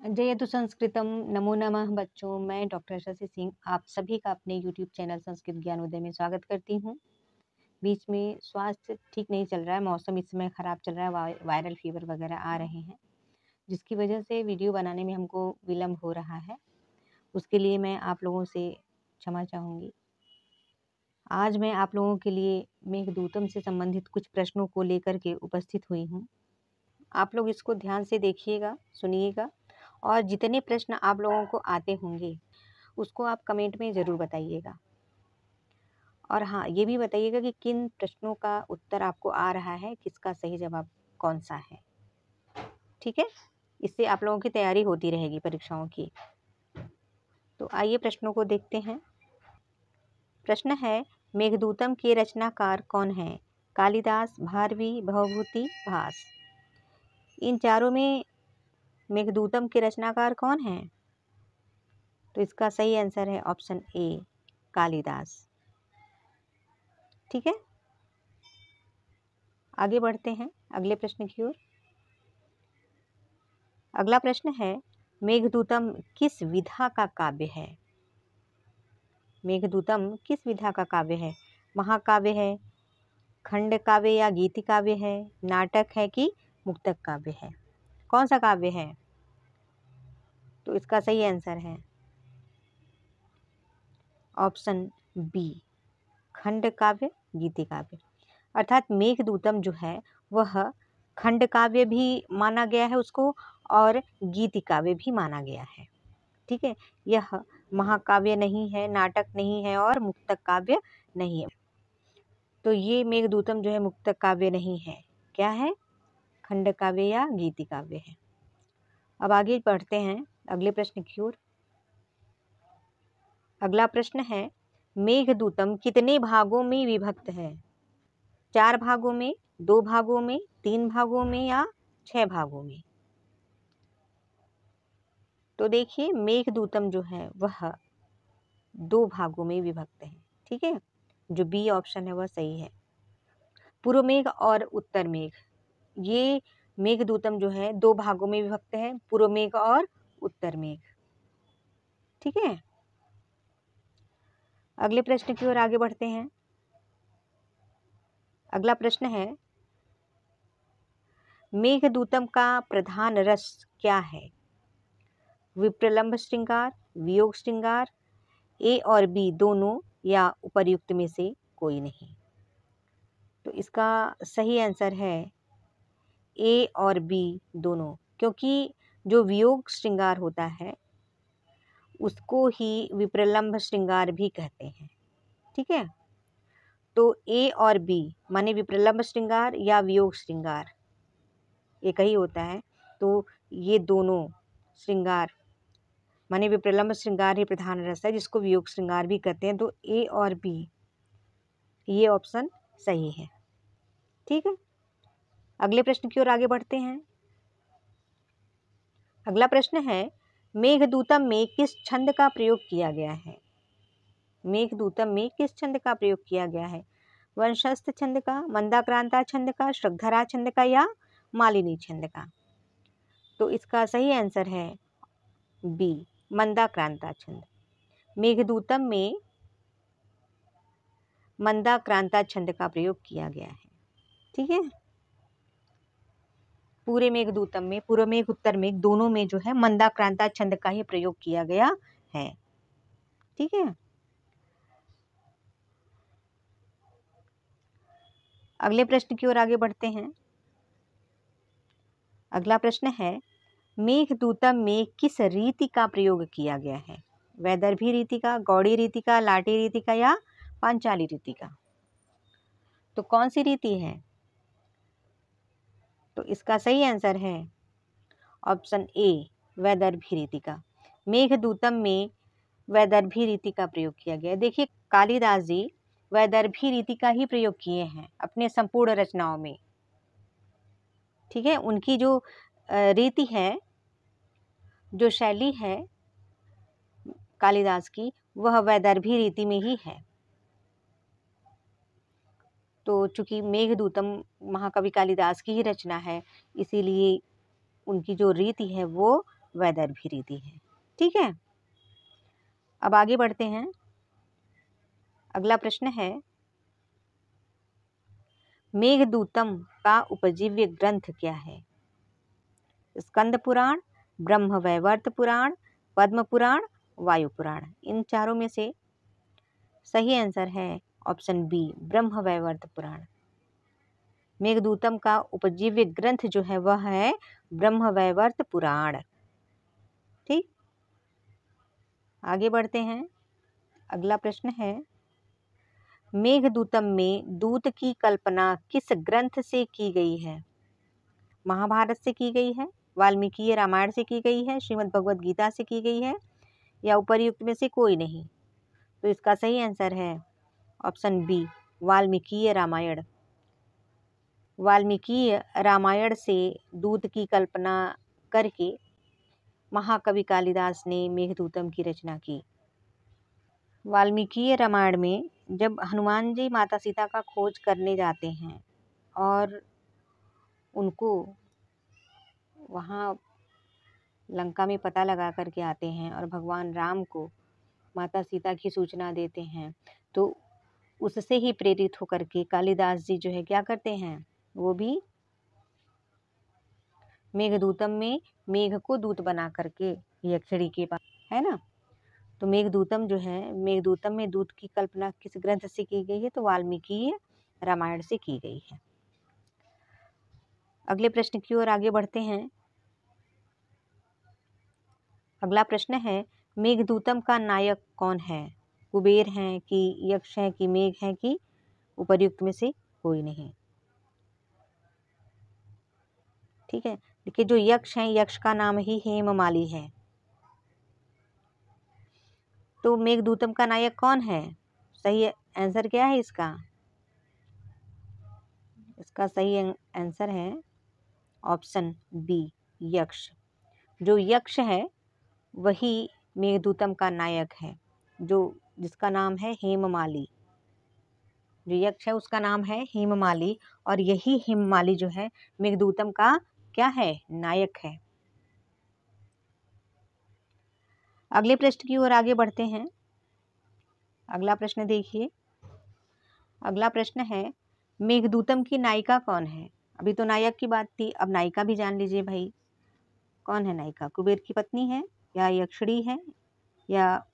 जयतु संस्कृतम। नमो नमः बच्चों, मैं डॉक्टर शशि सिंह आप सभी का अपने यूट्यूब चैनल संस्कृत ज्ञानोदय में स्वागत करती हूँ। बीच में स्वास्थ्य ठीक नहीं चल रहा है, मौसम इस समय ख़राब चल रहा है, वायरल फीवर वगैरह आ रहे हैं, जिसकी वजह से वीडियो बनाने में हमको विलम्ब हो रहा है। उसके लिए मैं आप लोगों से क्षमा चाहूँगी। आज मैं आप लोगों के लिए मेघदूतम से संबंधित कुछ प्रश्नों को लेकर के उपस्थित हुई हूँ। आप लोग इसको ध्यान से देखिएगा, सुनिएगा, और जितने प्रश्न आप लोगों को आते होंगे उसको आप कमेंट में ज़रूर बताइएगा। और हाँ, ये भी बताइएगा कि किन प्रश्नों का उत्तर आपको आ रहा है, किसका सही जवाब कौन सा है। ठीक है, इससे आप लोगों की तैयारी होती रहेगी परीक्षाओं की। तो आइए प्रश्नों को देखते हैं। प्रश्न है, मेघदूतम के रचनाकार कौन हैं? कालिदास, भारवी, भवभूति, भास। इन चारों में मेघदूतम के रचनाकार कौन हैं? तो इसका सही आंसर है ऑप्शन ए, कालिदास। ठीक है, आगे बढ़ते हैं अगले प्रश्न की ओर। अगला प्रश्न है, मेघदूतम किस विधा का काव्य है? मेघदूतम किस विधा का काव्य है? महाकाव्य है, खंड काव्य या गीति काव्य है, नाटक है कि मुक्तक काव्य है? कौन सा काव्य है? तो इसका सही आंसर है ऑप्शन बी, खंड काव्य, गीति काव्य। अर्थात मेघदूतम जो है वह खंड काव्य भी माना गया है उसको, और गीति काव्य भी माना गया है। ठीक है, यह महाकाव्य नहीं है, नाटक नहीं है, और मुक्तक काव्य नहीं है। तो ये मेघदूतम जो है मुक्तक काव्य नहीं है, क्या है? खंड काव्य या गीति काव्य है। अब आगे बढ़ते हैं अगले प्रश्न की ओर। अगला प्रश्न है, मेघदूतम कितने भागों में विभक्त है? 4 भागों में, 2 भागों में, 3 भागों में या 6 भागों में? तो देखिए, मेघदूतम जो है वह 2 भागों में विभक्त है। ठीक है, जो बी ऑप्शन है वह सही है। पूर्व मेघ और उत्तर मेघ, ये मेघदूतम जो है 2 भागों में विभक्त है, पूर्व मेघ और उत्तर मेघ। ठीक है, अगले प्रश्न की ओर आगे बढ़ते हैं। अगला प्रश्न है, मेघदूतम का प्रधान रस क्या है? विप्रलंभ श्रृंगार, वियोग श्रृंगार, ए और बी दोनों, या उपर्युक्त में से कोई नहीं? तो इसका सही आंसर है ए और बी दोनों, क्योंकि जो वियोग श्रृंगार होता है उसको ही विप्रलंभ श्रृंगार भी कहते हैं। ठीक है, तो ए और बी माने विप्रलंभ श्रृंगार या वियोग श्रृंगार एक ही होता है। तो ये दोनों श्रृंगार माने विप्रलंभ श्रृंगार ही प्रधान रस है, जिसको वियोग श्रृंगार भी कहते हैं। तो ए और बी ये ऑप्शन सही है। ठीक है, अगले प्रश्न की ओर आगे बढ़ते हैं। अगला प्रश्न है, मेघदूतम में किस छंद का प्रयोग किया गया है? मेघदूतम में किस छंद का प्रयोग किया गया है? वंशस्थ छंद का, मंदाक्रांता छंद का, श्रद्धरा छंद का, या मालिनी छंद का? तो इसका सही आंसर है बी, मंदाक्रांता छंद। मेघदूतम में मंदाक्रांता छंद का प्रयोग किया गया है। ठीक है, पूरे मेघदूतम में पूर्व मेघ उत्तर मेघ दोनों में जो है मंदाक्रांता छंद का ही प्रयोग किया गया है। ठीक है, अगले प्रश्न की ओर आगे बढ़ते हैं। अगला प्रश्न है, मेघदूतम में किस रीति का प्रयोग किया गया है? वैदर्भी रीति का, गौड़ी रीति का, लाटी रीति का, या पांचाली रीति का? तो कौन सी रीति है? तो इसका सही आंसर है ऑप्शन ए, वैदर्भी रीति का। मेघदूतम में वैदर्भी रीति का प्रयोग किया गया है। देखिए, कालिदास जी वैदर्भी रीति का ही प्रयोग किए हैं अपने संपूर्ण रचनाओं में। ठीक है, उनकी जो रीति है, जो शैली है कालिदास की, वह वैदर्भी रीति में ही है। तो चूंकि मेघदूतम महाकवि कालिदास की ही रचना है, इसीलिए उनकी जो रीति है वो वेदर भी रीति है। ठीक है, अब आगे बढ़ते हैं। अगला प्रश्न है, मेघदूतम का उपजीव्य ग्रंथ क्या है? स्कंद पुराण, ब्रह्मवैवर्त पुराण, पद्म पुराण, वायु पुराण। इन चारों में से सही आंसर है ऑप्शन बी, ब्रह्मवैवर्त पुराण। मेघदूतम का उपजीव्य ग्रंथ जो है वह है ब्रह्मवैवर्त पुराण। ठीक, आगे बढ़ते हैं। अगला प्रश्न है, मेघदूतम में दूत की कल्पना किस ग्रंथ से की गई है? महाभारत से की गई है, वाल्मीकि रामायण से की गई है, श्रीमद् भगवद गीता से की गई है, या उपर्युक्त में से कोई नहीं? तो इसका सही आंसर है ऑप्शन बी, वाल्मीकि रामायण। वाल्मीकि रामायण से दूत की कल्पना करके महाकवि कालिदास ने मेघदूतम की रचना की। वाल्मीकि रामायण में जब हनुमान जी माता सीता का खोज करने जाते हैं और उनको वहाँ लंका में पता लगा करके आते हैं और भगवान राम को माता सीता की सूचना देते हैं, तो उससे ही प्रेरित होकर के कालिदास जी जो है क्या करते हैं, वो भी मेघदूतम में मेघ को दूत बना करके यक्षिणी के पास, है ना। तो मेघदूतम जो है, मेघदूतम में दूत की कल्पना किस ग्रंथ से की गई है? तो वाल्मीकि रामायण से की गई है। अगले प्रश्न की ओर आगे बढ़ते हैं। अगला प्रश्न है, मेघदूतम का नायक कौन है? कुबेर हैं कि यक्ष हैं कि मेघ हैं कि उपर्युक्त में से कोई नहीं? ठीक है, देखिए जो यक्ष हैं, यक्ष का नाम ही हेममाली है। तो मेघदूतम का नायक कौन है? सही आंसर क्या है इसका? इसका सही आंसर है ऑप्शन बी, यक्ष। जो यक्ष है वही मेघदूतम का नायक है, जो जिसका नाम है हेममाली। जो यक्ष है उसका नाम है हेममाली, और यही हेममाली जो है मेघदूतम का क्या है? नायक है। अगले प्रश्न की ओर आगे बढ़ते हैं। अगला प्रश्न देखिए। अगला प्रश्न है, मेघदूतम की नायिका कौन है? अभी तो नायक की बात थी, अब नायिका भी जान लीजिए भाई। कौन है नायिका? कुबेर की पत्नी है, या यक्षिणी है, या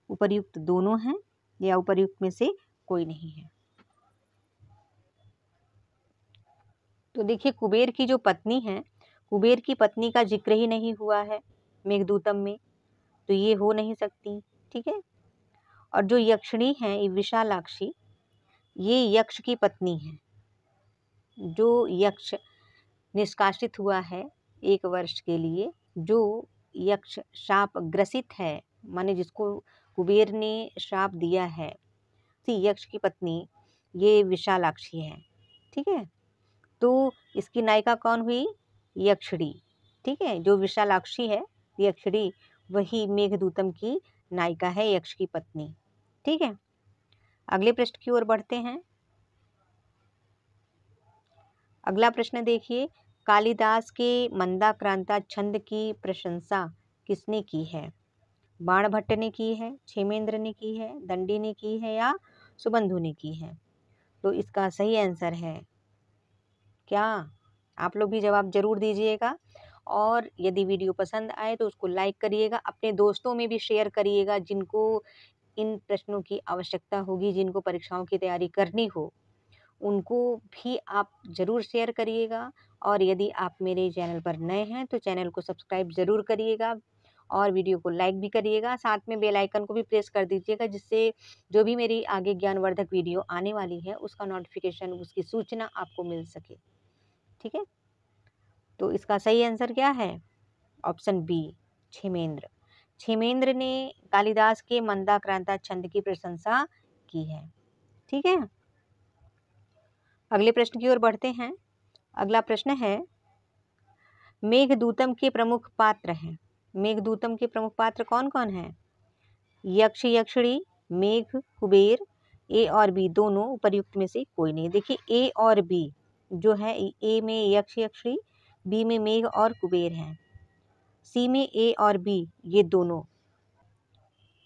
उपर्युक्त दोनों हैं, या उपर्युक्त में से कोई नहीं है? तो देखिए, कुबेर की जो पत्नी है, कुबेर की पत्नी का जिक्र ही नहीं हुआ है मेघदूतम में, तो ये हो नहीं सकती। ठीक है, और जो यक्षिणी है विशालाक्षी, ये यक्ष की पत्नी है। जो यक्ष निष्कासित हुआ है 1 वर्ष के लिए, जो यक्ष शाप ग्रसित है, माने जिसको कुबेर ने श्राप दिया है, सी यक्ष की पत्नी ये विशालाक्षी है। ठीक है, तो इसकी नायिका कौन हुई? यक्षिणी। ठीक है, जो विशालाक्षी है यक्षिणी, वही मेघदूतम की नायिका है, यक्ष की पत्नी। ठीक है, अगले प्रश्न की ओर बढ़ते हैं। अगला प्रश्न देखिए, कालिदास के मंदाक्रांता छंद की प्रशंसा किसने की है? बाणभट्ट ने की है, क्षेमेंद्र ने की है, दंडी ने की है, या सुबंधु ने की है? तो इसका सही आंसर है क्या? आप लोग भी जवाब जरूर दीजिएगा, और यदि वीडियो पसंद आए तो उसको लाइक करिएगा, अपने दोस्तों में भी शेयर करिएगा जिनको इन प्रश्नों की आवश्यकता होगी, जिनको परीक्षाओं की तैयारी करनी हो, उनको भी आप ज़रूर शेयर करिएगा। और यदि आप मेरे चैनल पर नए हैं तो चैनल को सब्सक्राइब ज़रूर करिएगा, और वीडियो को लाइक भी करिएगा, साथ में बेल आइकन को भी प्रेस कर दीजिएगा, जिससे जो भी मेरी आगे ज्ञानवर्धक वीडियो आने वाली है उसका नोटिफिकेशन, उसकी सूचना आपको मिल सके। ठीक है, तो इसका सही आंसर क्या है? Option B, Kshemendra. क्षेमेंद्र ने कालिदास के मंदाक्रांता छंद की प्रशंसा की है। ठीक है, अगले प्रश्न की ओर बढ़ते हैं। अगला प्रश्न है, मेघदूतम के प्रमुख पात्र हैं। मेघदूतम के प्रमुख पात्र कौन कौन हैं? यक्ष यक्षिणी, मेघ, कुबेर। ए और बी दोनों, उपर्युक्त में से कोई नहीं। देखिए, ए और बी जो है, ए में यक्ष यक्षिणी, बी में मेघ और कुबेर हैं। सी में ए और बी ये दोनों।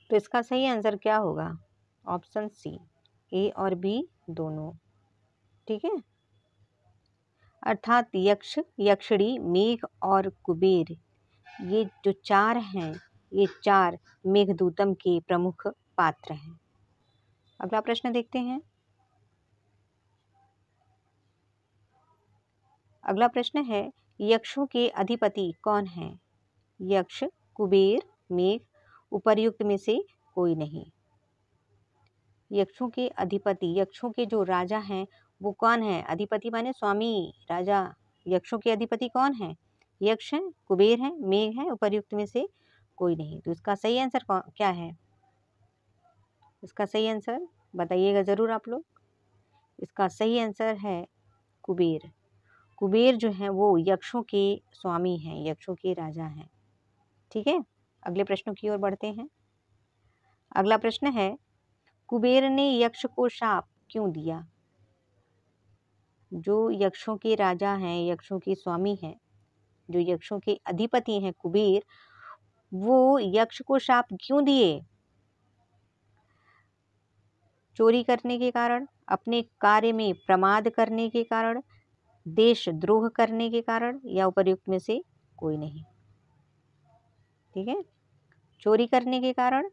तो इसका सही आंसर क्या होगा? ऑप्शन सी, ए और बी दोनों। ठीक है। अर्थात यक्ष, यक्षिणी, मेघ और कुबेर ये जो चार हैं, ये चार मेघदूतम के प्रमुख पात्र हैं। अगला प्रश्न देखते हैं। अगला प्रश्न है, यक्षों के अधिपति कौन है? यक्ष, कुबेर, मेघ, उपर्युक्त में से कोई नहीं। यक्षों के अधिपति, यक्षों के जो राजा हैं वो कौन है? अधिपति माने स्वामी, राजा। यक्षों के अधिपति कौन है? यक्ष हैं, कुबेर हैं, मेघ हैं, उपर्युक्त में से कोई नहीं। तो इसका सही आंसर क्या है? इसका सही आंसर बताइएगा जरूर आप लोग। इसका सही आंसर है कुबेर। कुबेर जो है वो यक्षों के स्वामी हैं, यक्षों के राजा हैं। ठीक है। अगले प्रश्नों की ओर बढ़ते हैं। अगला प्रश्न है, कुबेर ने यक्ष को शाप क्यों दिया? जो यक्षों के राजा हैं, यक्षों के स्वामी हैं, जो यक्षों के अधिपति हैं कुबेर, वो यक्ष को शाप क्यों दिए? चोरी करने के कारण, अपने कार्य में प्रमाद करने के कारण, देशद्रोह करने के कारण, या उपर्युक्त में से कोई नहीं। ठीक है। चोरी करने के कारण,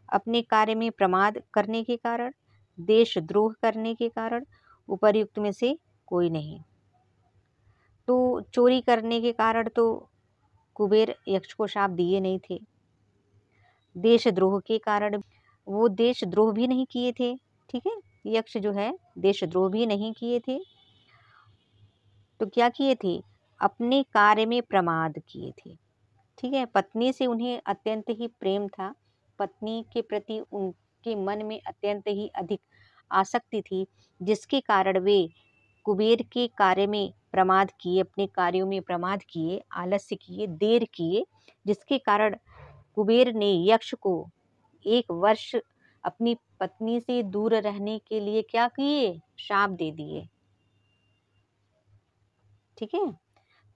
अपने कार्य में प्रमाद करने के कारण, देशद्रोह करने के कारण, उपर्युक्त में से कोई नहीं। तो चोरी करने के कारण तो कुबेर यक्ष को शाप दिए नहीं थे। देशद्रोह के कारण वो देशद्रोह भी नहीं किए थे। ठीक है। यक्ष जो है देशद्रोह भी नहीं किए थे। तो क्या किए थे? अपने कार्य में प्रमाद किए थे। ठीक है। पत्नी से उन्हें अत्यंत ही प्रेम था। पत्नी के प्रति उनके मन में अत्यंत ही अधिक आसक्ति थी, जिसके कारण वे कुबेर के कार्य में प्रमाद किए, अपने कार्यों में प्रमाद किए, आलस्य किए, देर किए, जिसके कारण कुबेर ने यक्ष को 1 वर्ष अपनी पत्नी से दूर रहने के लिए क्या किए? शाप दे दिए। ठीक है।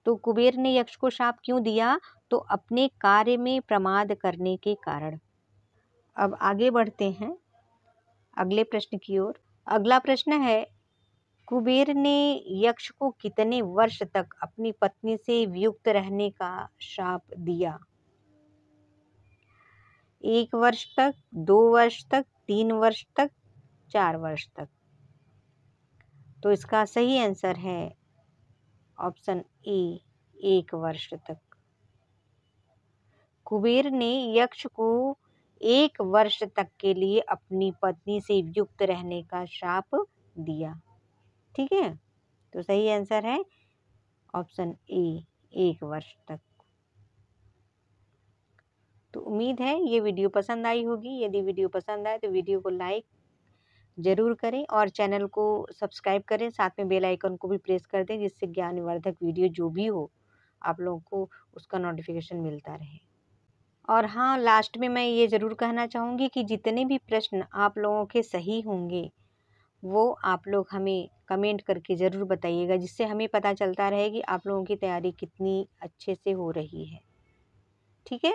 तो कुबेर ने यक्ष को शाप क्यों दिया? तो अपने कार्य में प्रमाद करने के कारण। अब आगे बढ़ते हैं अगले प्रश्न की ओर। अगला प्रश्न है, कुबेर ने यक्ष को कितने वर्ष तक अपनी पत्नी से वियुक्त रहने का शाप दिया? 1 वर्ष तक, 2 वर्ष तक, 3 वर्ष तक, 4 वर्ष तक। तो इसका सही आंसर है ऑप्शन ए, 1 वर्ष तक। कुबेर ने यक्ष को 1 वर्ष तक के लिए अपनी पत्नी से वियुक्त रहने का शाप दिया। ठीक है। तो सही आंसर है ऑप्शन ए, 1 वर्ष तक। तो उम्मीद है ये वीडियो पसंद आई होगी। यदि वीडियो पसंद आए तो वीडियो को लाइक जरूर करें और चैनल को सब्सक्राइब करें। साथ में बेल आइकन को भी प्रेस कर दें, जिससे ज्ञानवर्धक वीडियो जो भी हो आप लोगों को उसका नोटिफिकेशन मिलता रहे। और हाँ, लास्ट में मैं ये ज़रूर कहना चाहूँगी कि जितने भी प्रश्न आप लोगों के सही होंगे वो आप लोग हमें कमेंट करके ज़रूर बताइएगा, जिससे हमें पता चलता रहे कि आप लोगों की तैयारी कितनी अच्छे से हो रही है। ठीक है।